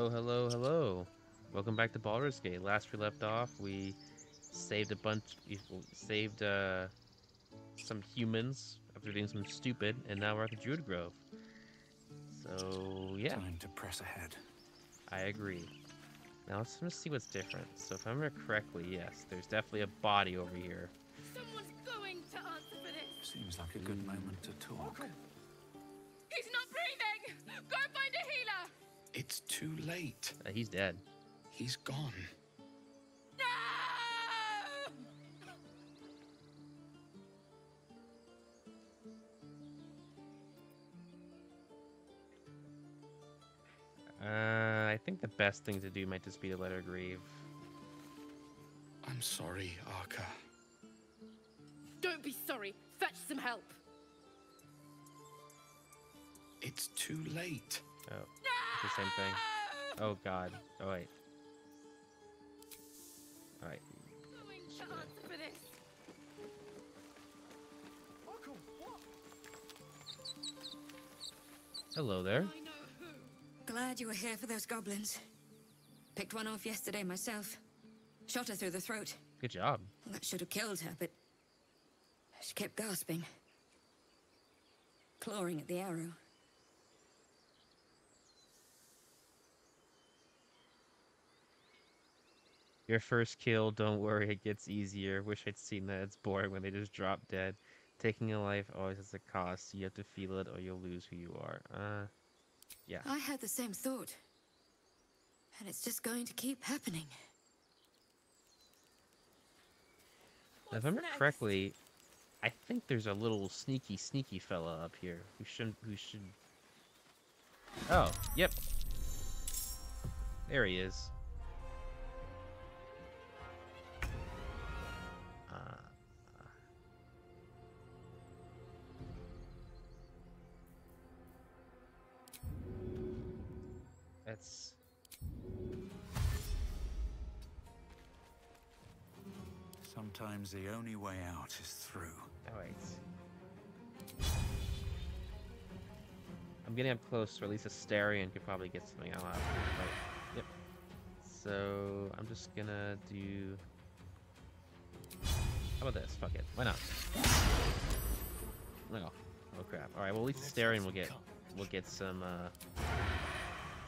Oh, hello, hello. Welcome back to Baldur's Gate. Last we left off, we saved a bunch. We saved some humans after doing some stupid, and now we're at the Druid Grove. So yeah, Time to press ahead. I agree. Now let's just see what's different. So if I remember correctly, yes, there's definitely a body over here. Someone's going to answer for this. Seems like a good moment to talk. He's not breathing. Go find a healer. It's too late. He's dead. He's gone. No! I think the best thing to do might just be to let her grieve. I'm sorry, Arca. Don't be sorry. Fetch some help. It's too late. Oh, it's the same thing. Oh God. Oh wait. All right. Going to answer for this. Hello there. I know who. Glad you were here for those goblins. Picked one off yesterday myself. Shot her through the throat. Good job. Well, that should have killed her, but she kept gasping. Clawing at the arrow. Your first kill, don't worry, it gets easier. Wish I'd seen that. It's boring when they just drop dead. Taking a life always has a cost. You have to feel it or you'll lose who you are. Yeah. I had the same thought. And it's just going to keep happening. Now, if I remember correctly, I think there's a little sneaky fella up here who should... Oh, yep. There he is. That's... Sometimes the only way out is through. Oh, wait. I'm getting up close, or at least Astarion could probably get something out of it. Right. Yep. So, I'm just gonna do... How about this? Fuck it. Why not? Oh, oh crap. Alright, well at least Astarion will get some,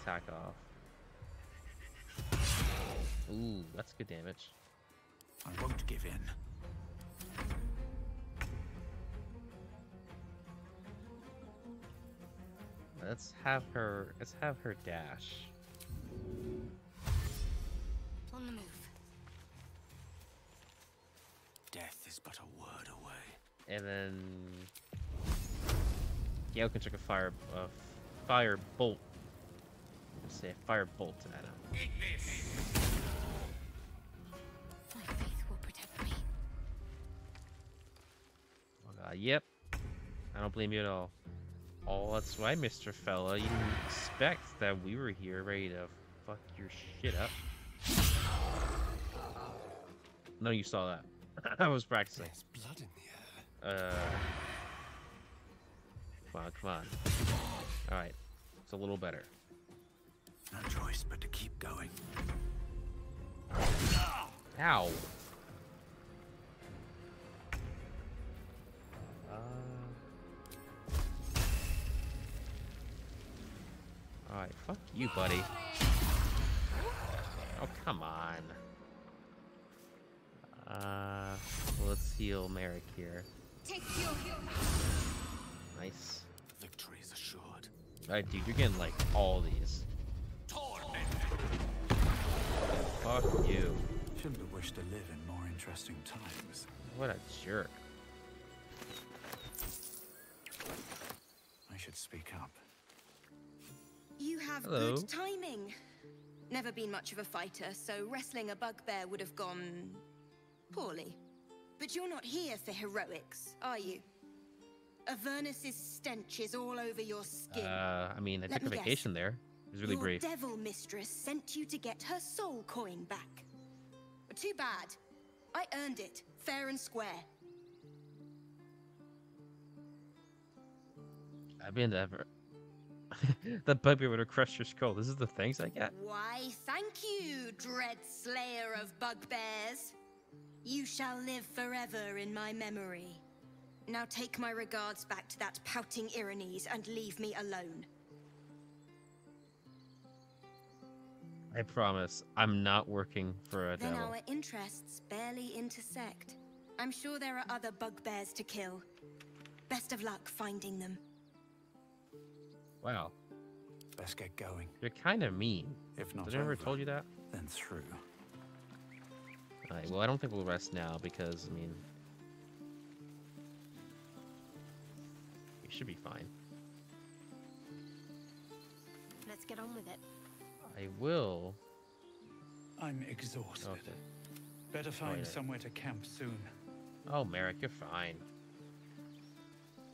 attack off. Ooh, that's good damage. I won't give in. Let's have her dash. On the move. Death is but a word away. And then Gale can chuck a fire bolt. Let's say a fire bolt at him. My faith will protect me. Oh god, yep. I don't blame you at all. Oh, that's right, Mr. Fella. You didn't expect that we were here ready to fuck your shit up. No, you saw that. I was practicing. There's blood in the air. Come on. Alright. It's a little better. No choice but to keep going. Ow! Alright, fuck you, buddy. Oh, come on. Let's heal Merrick here. Take your heal. Nice. Victory is assured. Alright, dude, you're getting, like, all these. Fuck you. Shouldn't have wished to live in more interesting times. What a jerk. I should speak up. You have Hello. good timing. Never been much of a fighter, so wrestling a bugbear would have gone poorly. But you're not here for heroics, are you? Avernus's stench is all over your skin. I mean, I Let took a me guess. vacation there. It was really Your brief. devil mistress sent you to get her soul coin back. Too bad. I earned it, fair and square. I've been to The bugbear would have crushed your skull. This is the thanks I get? Why, thank you, dread slayer of bugbears. You shall live forever in my memory. Now take my regards back to that pouting Irenes and leave me alone. I promise, I'm not working for a Then devil. our interests barely intersect. I'm sure there are other bugbears to kill. Best of luck finding them. Wow, Best get going. you're kind of mean. If not Did I ever over, told you that? then through. Alright, well, I don't think we'll rest now because, I mean, we should be fine. Let's get on with it. I will. I'm exhausted. Okay. Better find yeah. somewhere to camp soon. Oh, Merrick, you're fine.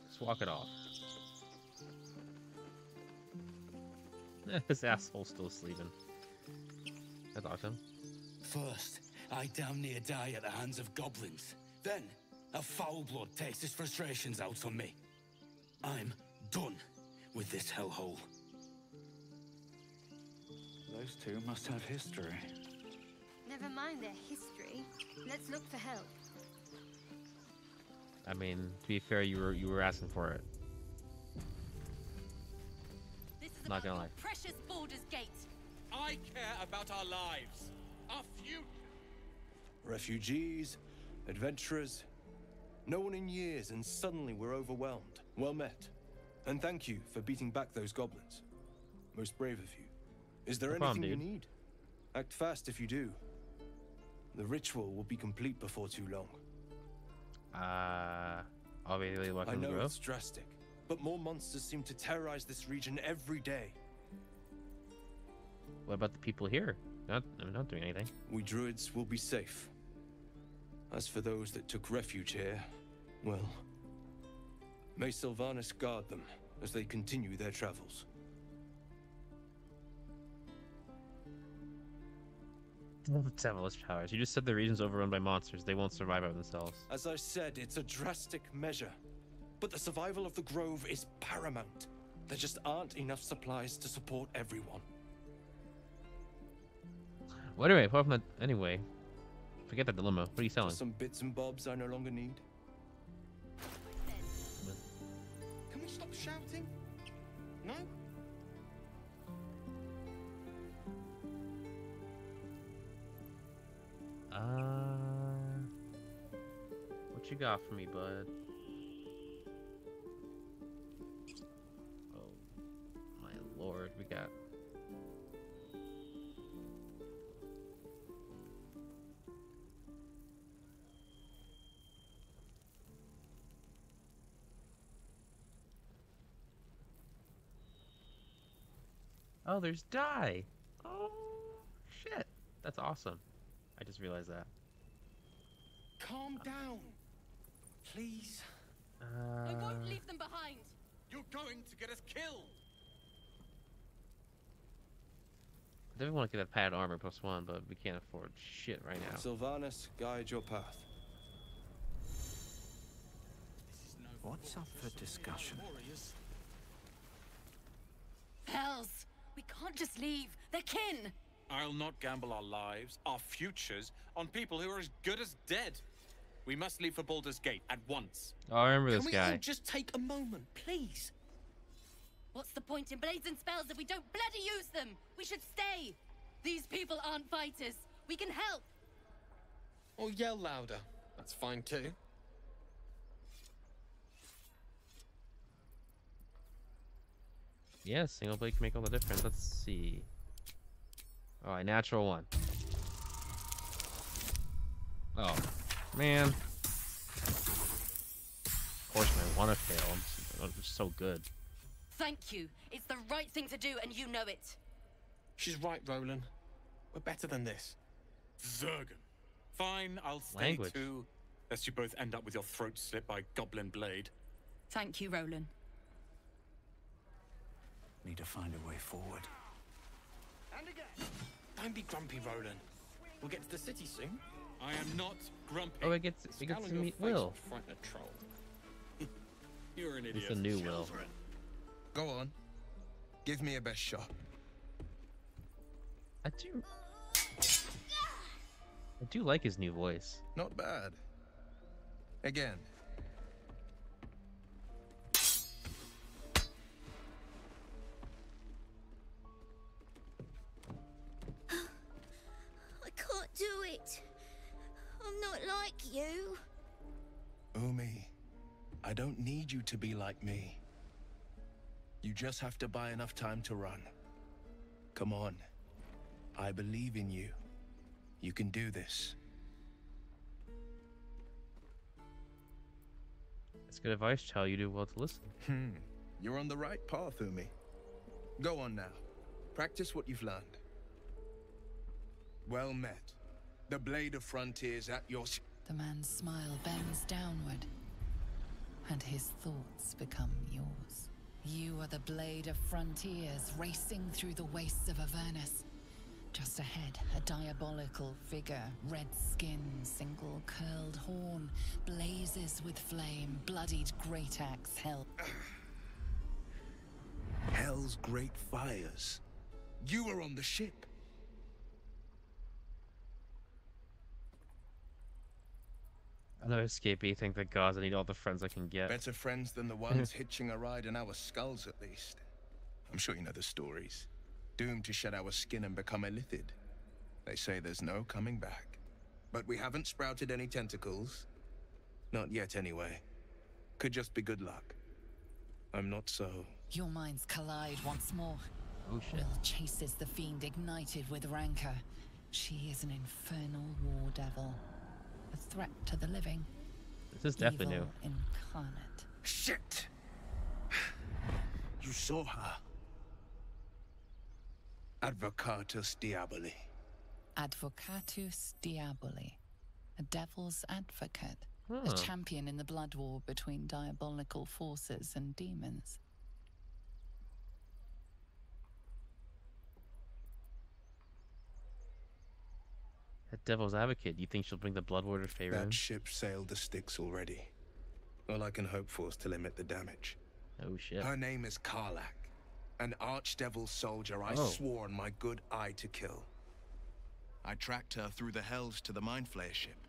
Just walk it off. This asshole's still sleeping. That's awesome. First, I damn near die at the hands of goblins. Then, a foul blood takes his frustrations out on me. I'm done with this hellhole. Those two must have history. Never mind their history. Let's look for help. I mean, to be fair, you were asking for it. This is Not about gonna your lie. precious Baldur's Gate. I care about our lives, our future. Refugees, adventurers, no one in years, and suddenly we're overwhelmed. Well met. And thank you for beating back those goblins. Most brave of you. Is there No problem, anything you dude. need? Act fast if you do. The ritual will be complete before too long. I'll be really I welcome to know grow. it's drastic, but more monsters seem to terrorize this region every day. What about the people here? I'm not doing anything. We druids will be safe. As for those that took refuge here, well, may Sylvanas guard them as they continue their travels. Devilish powers. You just said the region's overrun by monsters. They won't survive by themselves. As I said, it's a drastic measure, but the survival of the Grove is paramount. There just aren't enough supplies to support everyone. Well, anyway, apart from that, anyway, forget that dilemma. What are you selling? Just some bits and bobs I no longer need. Can we stop shouting? No? What you got for me, bud? Oh, my lord, we got. Oh, there's dye. Oh, shit. That's awesome. I just realized that. Calm down. Please. I won't leave them behind. You're going to get us killed. I definitely want to get that padded armor +1, but we can't afford shit right now. Sylvanas, guide your path. What's up for discussion? Hells, we can't just leave. They're kin. I'll not gamble our lives, our futures, on people who are as good as dead. We must leave for Baldur's Gate at once. Oh, I remember this Can we all guy. just take a moment, please? What's the point in blades and spells if we don't bloody use them? We should stay. These people aren't fighters. We can help. Or yell louder. That's fine too. Yeah, single blade can make all the difference. Let's see. All right, natural 1. Oh, man. Of course, I want to fail. I'm just so good. Thank you. It's the right thing to do, and you know it. She's right, Roland. We're better than this. Zergan. Fine, I'll stay Language. too. Lest you both end up with your throat slit by Goblin Blade. Thank you, Roland. Need to find a way forward. And again. Don't be grumpy, Roland. We'll get to the city soon. I am not grumpy. Oh, it gets Scowl on to your meet face Will. will frighten a troll. You're an idiot. It's a new Will. Go on. Give me a best shot. I do like his new voice. Not bad. Again. I can't do it. I'm not like you. Umi, I don't need you to be like me. You just have to buy enough time to run. Come on. I believe in you. You can do this. That's good advice, child. You do well to listen. You're on the right path, Umi. Go on now. Practice what you've learned. Well met. The blade of frontiers at your... The man's smile bends downward, and his thoughts become yours. You are the blade of frontiers racing through the wastes of Avernus. Just ahead, a diabolical figure, red skin, single curled horn, blazes with flame, bloodied great axe held. Hell's great fires. You were on the ship. Another escapee think that gods, I need all the friends I can get. Better friends than the ones hitching a ride in our skulls, at least. I'm sure you know the stories. Doomed to shed our skin and become illithid. They say there's no coming back. But we haven't sprouted any tentacles. Not yet, anyway. Could just be good luck. I'm not so... Your minds collide once more. Oh shit. Will chases the fiend ignited with rancor. She is an infernal war devil. A threat to the living. This is definitely Evil new. incarnate. Shit! You saw her. Advocatus Diaboli. Advocatus Diaboli. A devil's advocate. A Huh. champion in the blood war between diabolical forces and demons. A devil's advocate. You think she'll bring the blood war to Faerun? That ship sailed the Styx already. All I can hope for is to limit the damage. Oh shit. Her name is Karlak, an archdevil soldier I Oh. swore on my good eye to kill. I tracked her through the hells to the Mind Flayer ship,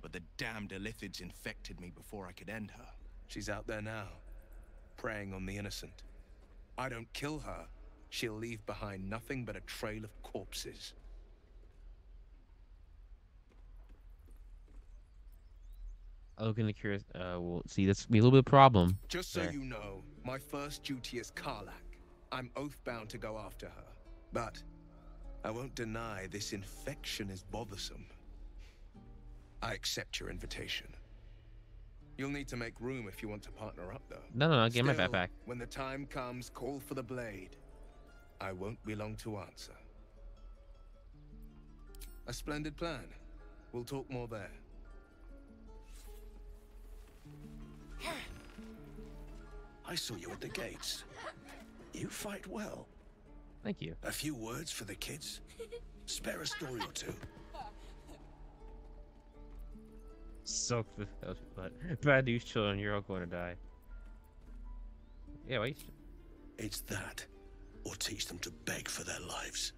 but the damned Illithids infected me before I could end her. She's out there now, preying on the innocent. I don't kill her, she'll leave behind nothing but a trail of corpses. I'm gonna curious. Well, see, that's be a little bit of a problem. Just so there. you know, my first duty is Karlak. I'm oath-bound to go after her. But I won't deny this infection is bothersome. I accept your invitation. You'll need to make room if you want to partner up, though. No, get my Still, backpack. when the time comes, call for the blade. I won't be long to answer. A splendid plan. We'll talk more there. I saw you at the gates. You fight well. Thank you. A few words for the kids? Spare a story or two. Soak the but bad news, children. You're all going to die. Yeah, wait. It's that, or teach them to beg for their lives.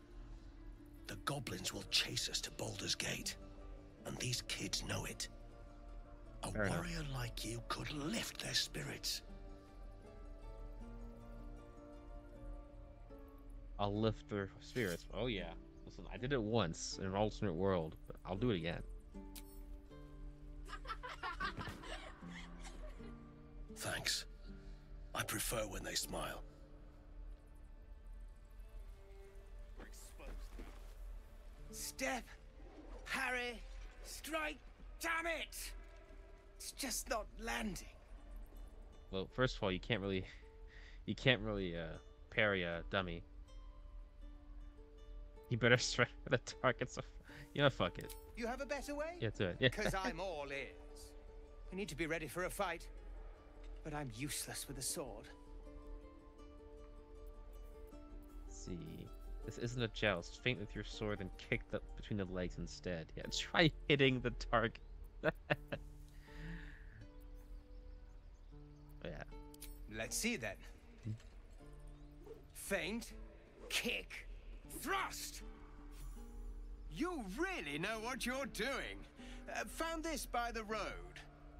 The goblins will chase us to Baldur's Gate, and these kids know it. A Fair enough. warrior like you could lift their spirits. I'll lift their spirits. Oh yeah. Listen, I did it once in an alternate world, but I'll do it again. Thanks. I prefer when they smile. Step, Harry, strike, damn it! It's just not landing. Well, first of all, you can't really parry a dummy. You better strike for the targets. You know, fuck it. You have a better way? Yeah, do it. Yeah. Because I'm all ears. I need to be ready for a fight, but I'm useless with a sword. Let's see. This isn't a joust. Feint with your sword and kick between the legs instead. Yeah, try hitting the target. Yeah. Let's see then. Feint, kick, thrust. You really know what you're doing. Found this by the road.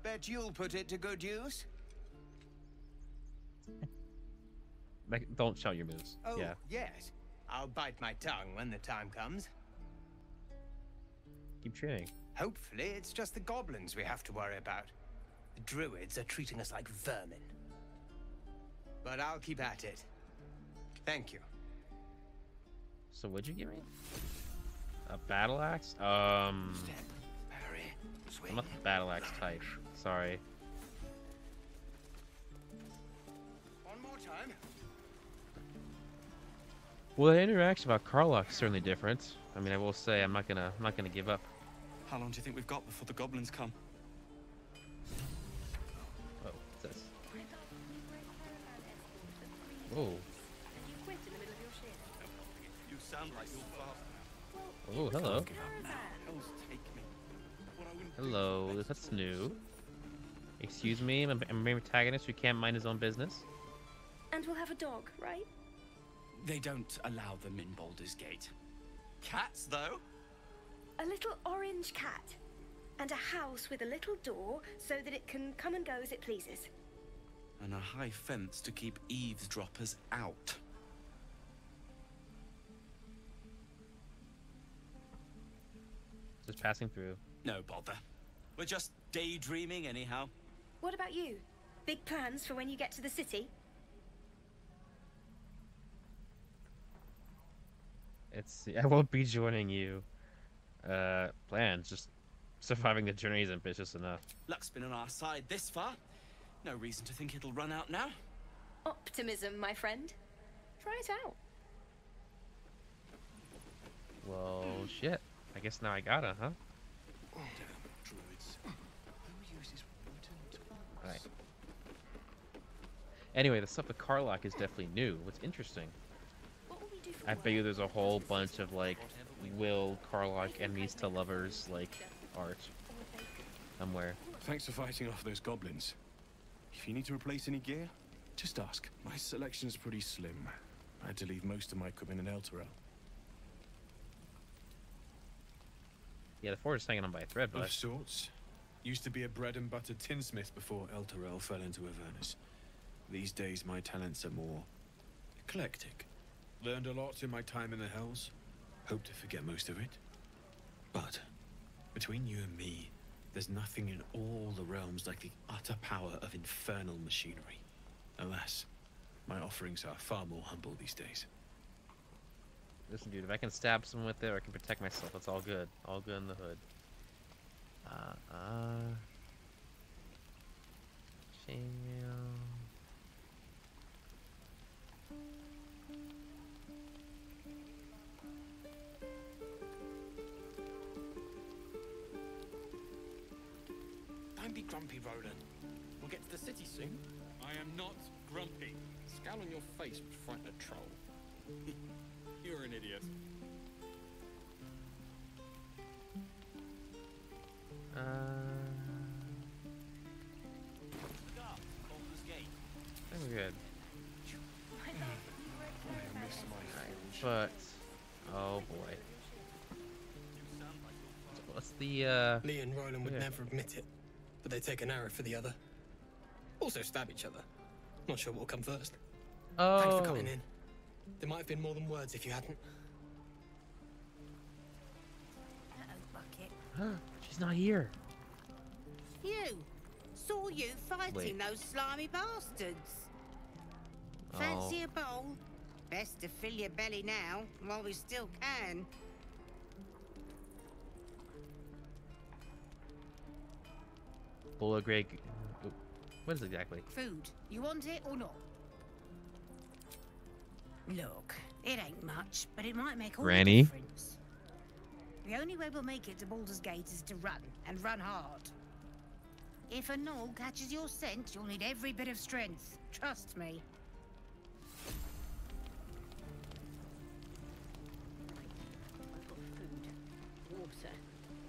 Bet you'll put it to good use. Don't shout your moves. Oh, Yeah. yes. I'll bite my tongue when the time comes. Keep training. Hopefully, it's just the goblins we have to worry about. The druids are treating us like vermin. But I'll keep at it. Thank you. So what'd you give me? A battle axe? I'm not the battle axe type. Sorry. One more time. Well, the interaction about Karlach's certainly different. I mean, I will say I'm not gonna give up. How long do you think we've got before the goblins come? Oh, what's this? Whoa. You sound like your father. Oh, hello. Hello, that's new. Excuse me, I'm a main protagonist who can't mind his own business. And we'll have a dog, right? They don't allow them in Baldur's Gate. Cats, though? A little orange cat. And a house with a little door so that it can come and go as it pleases. And a high fence to keep eavesdroppers out. Just passing through. No bother. We're just daydreaming anyhow. What about you? Big plans for when you get to the city? I won't be joining you. Plans, just surviving the journey is ambitious enough. Luck's been on our side this far. No reason to think it'll run out now. Optimism, my friend. Try it out. Well, shit. I guess now I gotta, huh? Right. Anyway, the stuff with Karlach is definitely new. What's interesting? I bet you there's a whole bunch of like Will Karlach enemies to lovers like art somewhere. Thanks for fighting off those goblins. If you need to replace any gear, just ask. My selection's pretty slim. I had to leave most of my equipment in Elturel. Yeah, the forge is hanging on by a thread, but Of sorts. Used to be a bread and butter tinsmith before Elturel fell into Avernus. These days, my talents are more eclectic. Learned a lot in my time in the Hells. Hope to forget most of it. But between you and me, there's nothing in all the realms like the utter power of infernal machinery. Alas, my offerings are far more humble these days. Listen, dude, if I can stab someone with it or I can protect myself, it's all good. All good in the hood. Chainmail. Don't be grumpy, Roland. We'll get to the city soon. I am not grumpy. Scowl on your face would frighten a troll. You're an idiot. I think we're good. But, oh boy. What's the, Lee and Roland would yeah. never admit it, but they take an arrow for the other. Also stab each other. Not sure what'll come first. Oh. Thanks for coming in. There might have been more than words if you hadn't. Bucket. She's not here. You! Saw you fighting Wait. those slimy bastards. Fancy a bowl? Best to fill your belly now, while we still can. Bowl of Grey. What is it exactly? Food. You want it or not? Look, it ain't much, but it might make all Granny? the difference. The only way we'll make it to Baldur's Gate is to run, and run hard. If a gnoll catches your scent, you'll need every bit of strength. Trust me. I've got food, water,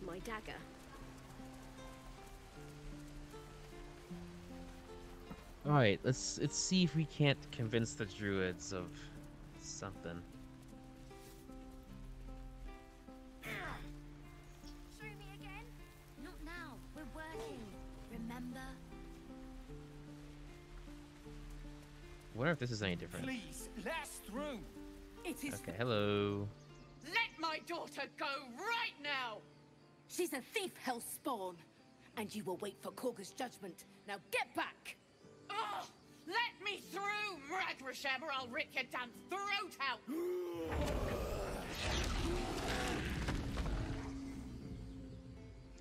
my dagger. All right, let's see if we can't convince the druids of something. Show me again? Not now. We're working. Remember? I wonder if this is any different. Please, let us through. It is. Okay, hello. Let my daughter go right now! She's a thief, Hellspawn. And you will wait for Korga's judgment. Now get back! Oh, let me through, Ragrasham, or I'll rip your damn throat out!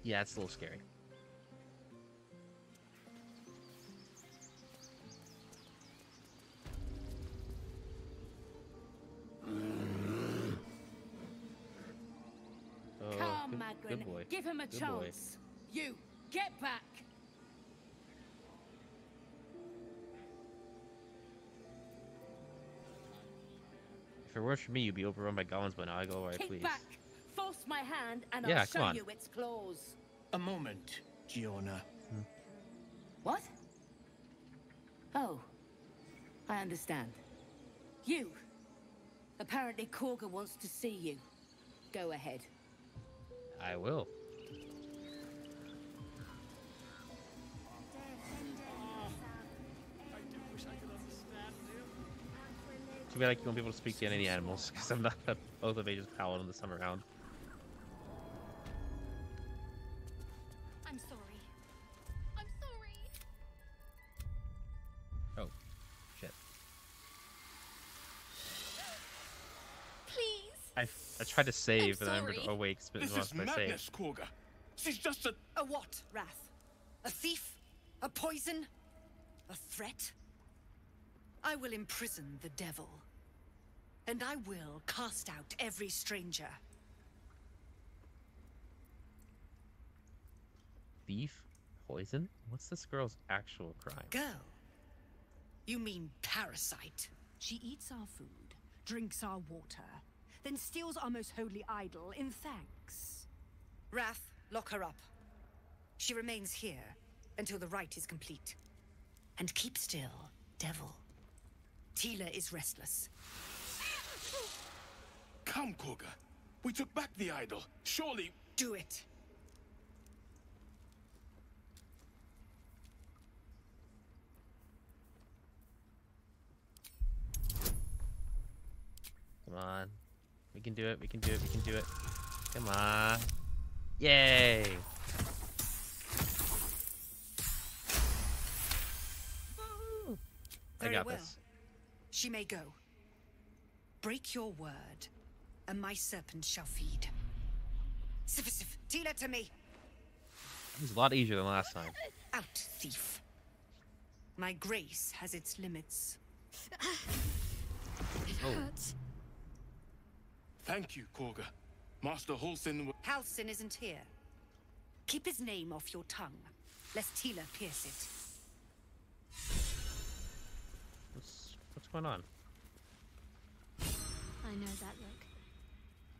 Yeah, it's a little scary. Oh, Come, good, Magrin. good boy. Give him a Good boy. chance. You, get back! If it weren't for me, you'd be overrun by goblins by now. I go, alright, Kick please. back! Force my hand and Yeah, I'll come show on. you its claws. A moment, Giona. What? Oh, I understand. You. Apparently Korga wants to see you. Go ahead. I will. Too bad you won't be able to speak to any animals, because I'm not a both of ages paladin this time around. I'm sorry. I'm sorry. Oh, shit. Please. I tried to save, I'm and I remembered, sorry. oh wait, spit This lost is my save. madness, Korga. She's just a... A what, Wrath? A thief? A poison? A threat? I will imprison the devil. And I will cast out every stranger. Thief? Poison? What's this girl's actual crime? Girl? You mean parasite? She eats our food, drinks our water, then steals our most holy idol in thanks. Wrath, lock her up. She remains here until the rite is complete. And keep still, devil. Tila is restless. Come, Korga. We took back the idol. Surely... Do it. Come on. We can do it, we can do it, we can do it. Come on. Yay! I Very got well. this. She may go. Break your word, and my serpent shall feed. Sif, Tila to me. It was a lot easier than last time. Out, thief. My grace has its limits. It Oh. hurts. Thank you, Korga. Master Halsin... Halsin isn't here. Keep his name off your tongue, lest Tila pierce it. What's going on? I know that look.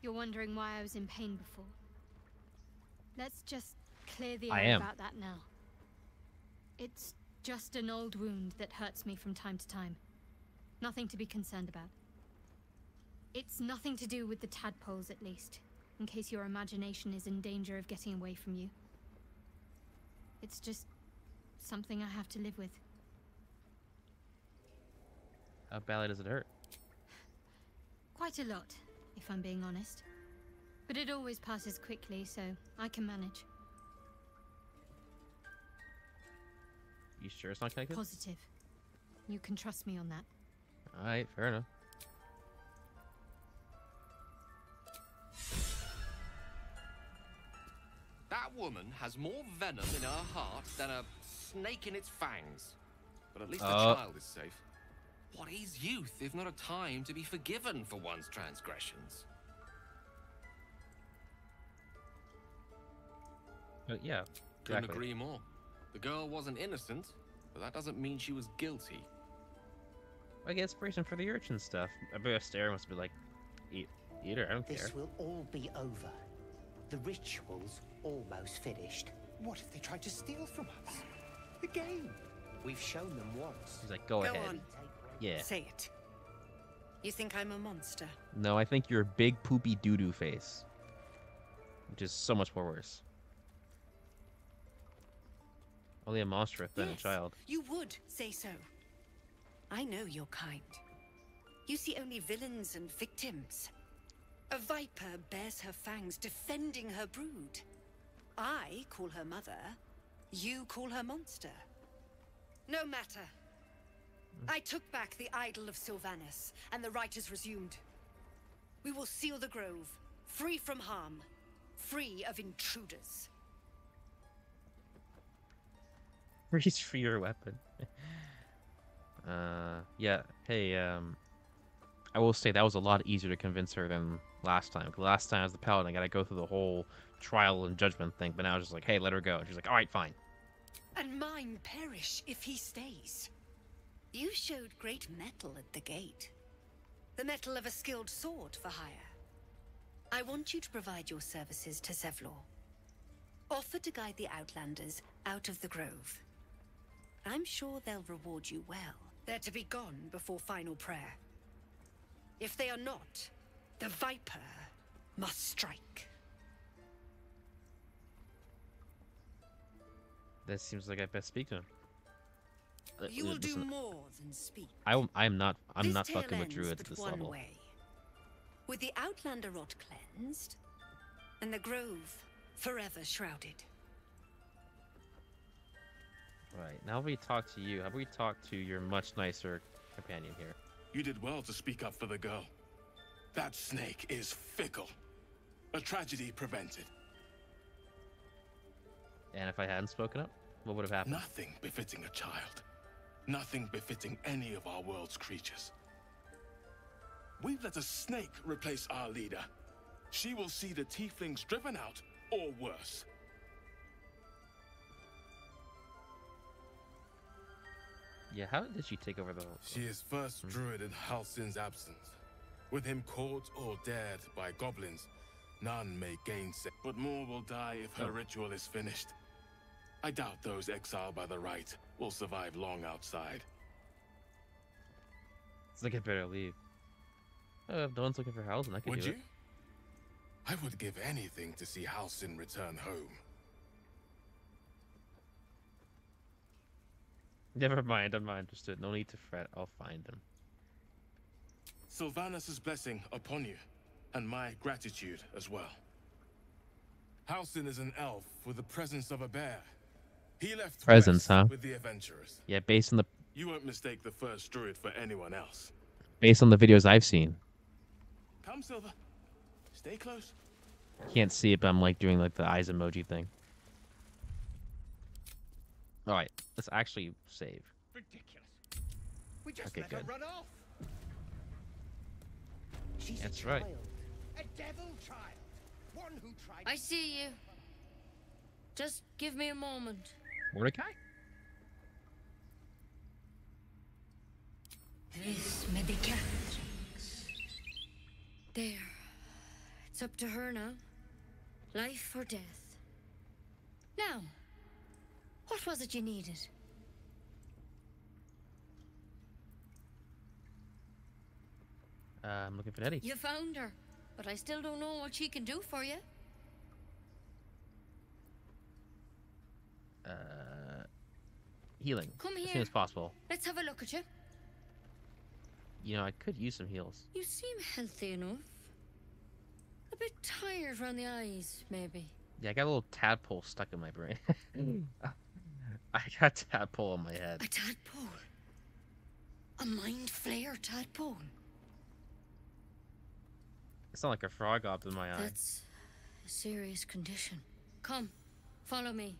You're wondering why I was in pain before. Let's just clear the I air am. about that now. It's just an old wound that hurts me from time to time. Nothing to be concerned about. It's nothing to do with the tadpoles, at least, in case your imagination is in danger of getting away from you. It's just something I have to live with. How badly does it hurt? Quite a lot, if I'm being honest. But it always passes quickly, so I can manage. You sure it's not connected? Positive. You can trust me on that. Alright, fair enough. That woman has more venom in her heart than a snake in its fangs. But at least the child is safe. What is youth if not a time to be forgiven for one's transgressions? Yeah, Couldn't exactly. agree more. The girl wasn't innocent, but that doesn't mean she was guilty. I get inspiration for the urchin stuff. I bet Astaire must be like, eat her, I don't care. This will all be over. The ritual's almost finished. What if they tried to steal from us? The game. We've shown them once. He's like, go ahead. on. Yeah. Say it. You think I'm a monster? No, I think you're a big poopy doo-doo face. Which is so much more worse. Only a monster than a child. You would say so. I know your kind. You see only villains and victims. A viper bears her fangs defending her brood. I call her mother. You call her monster. No matter. I took back the idol of Sylvanas, and the rite is resumed. We will seal the grove, free from harm, free of intruders. Reach for your weapon. Yeah. Hey, I will say that was a lot easier to convince her than last time. 'Cause last time as the paladin, I gotta go through the whole trial and judgment thing. But now it's just like, hey, let her go. And she's like, all right, fine. And mine perish if he stays. You showed great mettle at the gate. The mettle of a skilled sword for hire. I want you to provide your services to Zevlor. Offer to guide the Outlanders out of the grove. I'm sure they'll reward you well. They're to be gone before final prayer. If they are not, the Viper must strike. That seems like I best speak to him. You will do more than speak. I'm not This fucking tale with druids ends at but this one level. way. With the Outlander rot cleansed, and the grove forever shrouded. Right, now we talk to you. How about we talk to your much nicer companion here? You did well to speak up for the girl. That snake is fickle. A tragedy prevented. And if I hadn't spoken up, what would have happened? Nothing befitting a child. Nothing befitting any of our world's creatures. We've let a snake replace our leader. She will see the tieflings driven out, or worse. Yeah, how did she take over the... She is first druid in Halsin's absence. With him caught or dared by goblins, none may gainsay. But more will die if her ritual is finished. I doubt those exiled by the rite will survive long outside. It's like I better leave. If no one's looking for Halsin, I could Would do you? it. I would give anything to see Halsin return home. Never mind, I'm not interested. No need to fret. I'll find him. Sylvanas' blessing upon you, and my gratitude as well. Halsin is an elf with the presence of a bear. He left Presence, west huh? with the adventurers. Yeah, based on the You won't mistake the first druid for anyone else. videos I've seen. Come, Silver. Stay close. Can't see it, but I'm like doing like the eyes emoji thing. All right, let's actually save. Ridiculous. We just Okay, let her good. run off. She's That's a right. child. A devil child. One who tried. I see you. Just give me a moment. Mordecai? This medicatrix. There. It's up to her now. Life or death. Now, what was it you needed? I'm looking for Eddie. You found her, but I still don't know what she can do for you. Healing. Come As soon here. as possible. Let's have a look at you. You know, I could use some heals. You seem healthy enough. A bit tired around the eyes, maybe. Yeah, I got a little tadpole stuck in my brain. I got tadpole on my head. A tadpole? A mind flayer tadpole? It's not like a frog up in my eye. That's a serious condition. Come, follow me.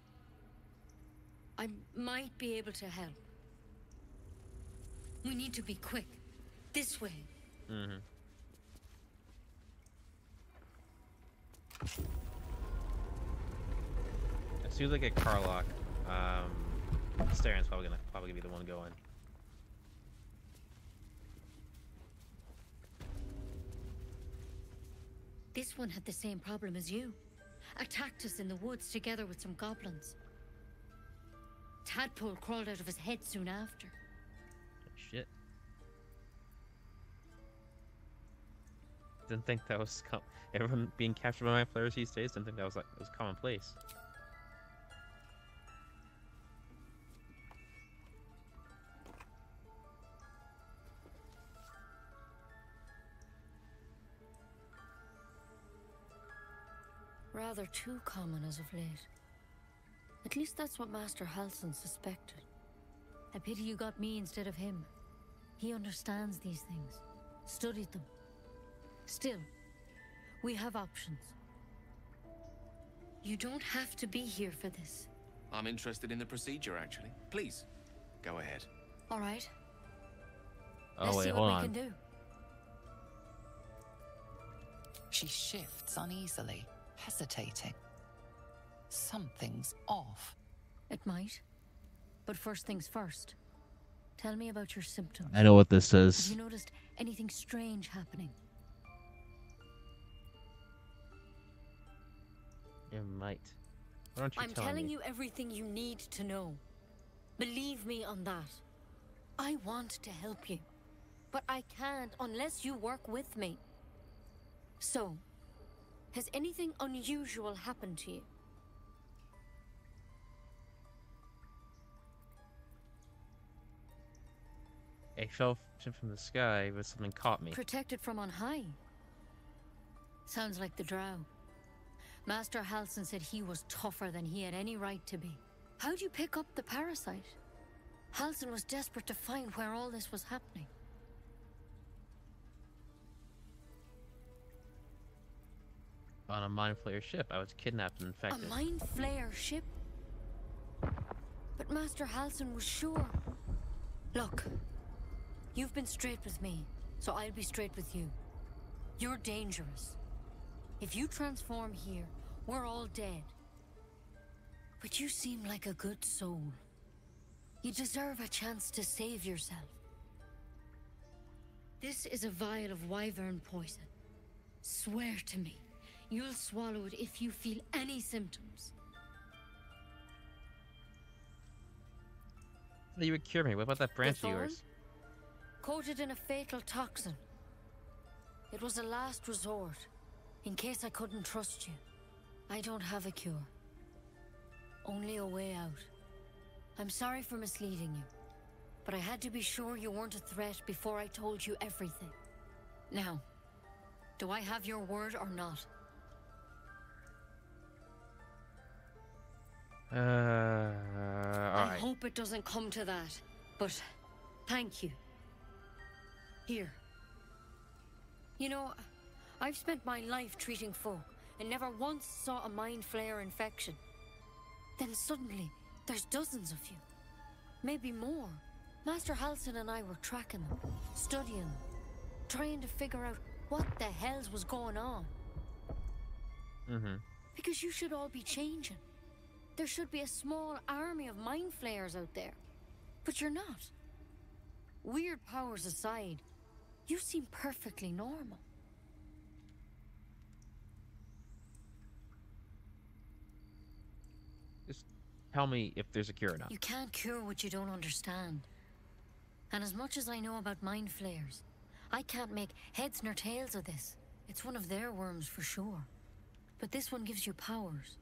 I might be able to help. We need to be quick. This way. Mm-hmm. As soon as I get Carlock, Staren's probably gonna be the one going. This one had the same problem as you. Attacked us in the woods together with some goblins. Tadpole crawled out of his head soon after. Shit. Didn't think that was everyone being captured by mind flayers these days. Didn't think that was commonplace. Rather too common as of late. At least that's what Master Halsin suspected. I pity you got me instead of him. He understands these things, studied them. Still, we have options. You don't have to be here for this. I'm interested in the procedure, actually. Please, go ahead. All right. Oh, Let's wait, see hold what on. we can do. She shifts uneasily, hesitating. Something's off. It might. But first things first. Tell me about your symptoms. I know what this is. Have you noticed anything strange happening? You might. Why don't you I'm tell telling me? you everything you need to know. Believe me on that. I want to help you, but I can't unless you work with me. So, has anything unusual happened to you? I fell from the sky, but something caught me. Protected from on high. Sounds like the drow. Master Halsin said he was tougher than he had any right to be. How'd you pick up the parasite? Halsin was desperate to find where all this was happening. On a mind flayer ship, I was kidnapped and infected. A mind flayer ship? But Master Halsin was sure. Look, you've been straight with me, so I'll be straight with you. You're dangerous. If you transform here, we're all dead. But you seem like a good soul. You deserve a chance to save yourself. This is a vial of wyvern poison. Swear to me, you'll swallow it if you feel any symptoms. You would cure me. What about that branch The of thorn? yours? Coated in a fatal toxin. It was a last resort, in case I couldn't trust you. I don't have a cure. Only a way out. I'm sorry for misleading you, but I had to be sure you weren't a threat before I told you everything. Now, do I have your word or not? I Alright. hope it doesn't come to that, but thank you. Here. You know, I've spent my life treating folk and never once saw a mind flayer infection. Then suddenly, there's dozens of you. Maybe more. Master Halsin and I were tracking them, studying them, trying to figure out what the hells was going on. Mm-hmm. Because you should all be changing. There should be a small army of mind flayers out there. But you're not. Weird powers aside, you seem perfectly normal. Just tell me if there's a cure or not. You can't cure what you don't understand. And as much as I know about mind flayers, I can't make heads nor tails of this. It's one of their worms for sure. But this one gives you powers.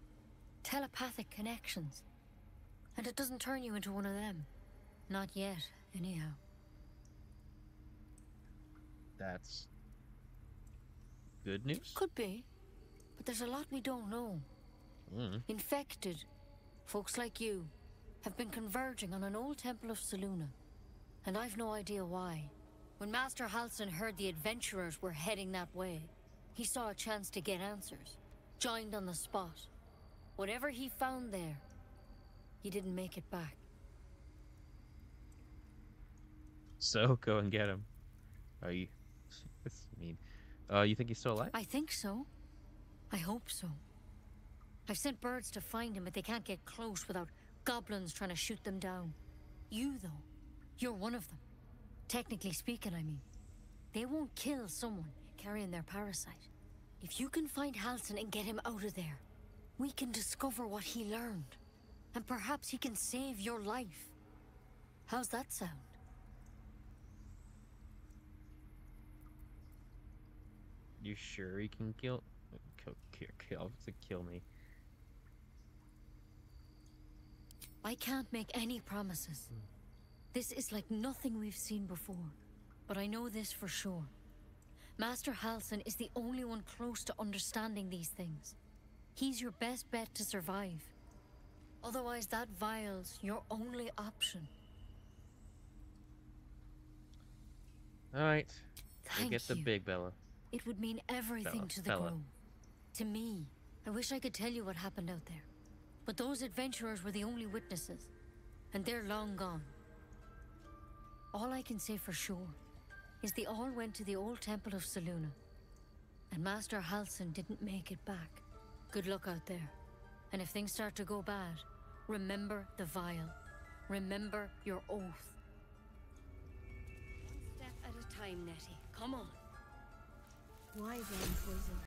Telepathic connections. And it doesn't turn you into one of them. Not yet, anyhow. That's good news? Could be. But there's a lot we don't know. Infected, folks like you, have been converging on an old temple of Selûne. And I've no idea why. When Master Halsin heard the adventurers were heading that way, he saw a chance to get answers. Joined on the spot. Whatever he found there, he didn't make it back. So go and get him. Are you? That's mean. You think he's still alive? I think so. I hope so. I've sent birds to find him, but they can't get close without goblins trying to shoot them down. You, though, you're one of them. Technically speaking, I mean. They won't kill someone carrying their parasite. If you can find Halsin and get him out of there, we can discover what he learned. And perhaps he can save your life. How's that sound? You sure he can kill? Kill me. I can't make any promises. This is like nothing we've seen before. But I know this for sure. Master Halsin is the only one close to understanding these things. He's your best bet to survive. Otherwise, that vial's your only option. Alright. We'll Thank get the you. big Bella. It would mean everything to the Fella. Grove. To me. I wish I could tell you what happened out there. But those adventurers were the only witnesses. And they're long gone. All I can say for sure is they all went to the old temple of Selûne. And Master Halsin didn't make it back. Good luck out there. And if things start to go bad, remember the vial. Remember your oath. One step at a time, Nettie. Come on. Why then poison?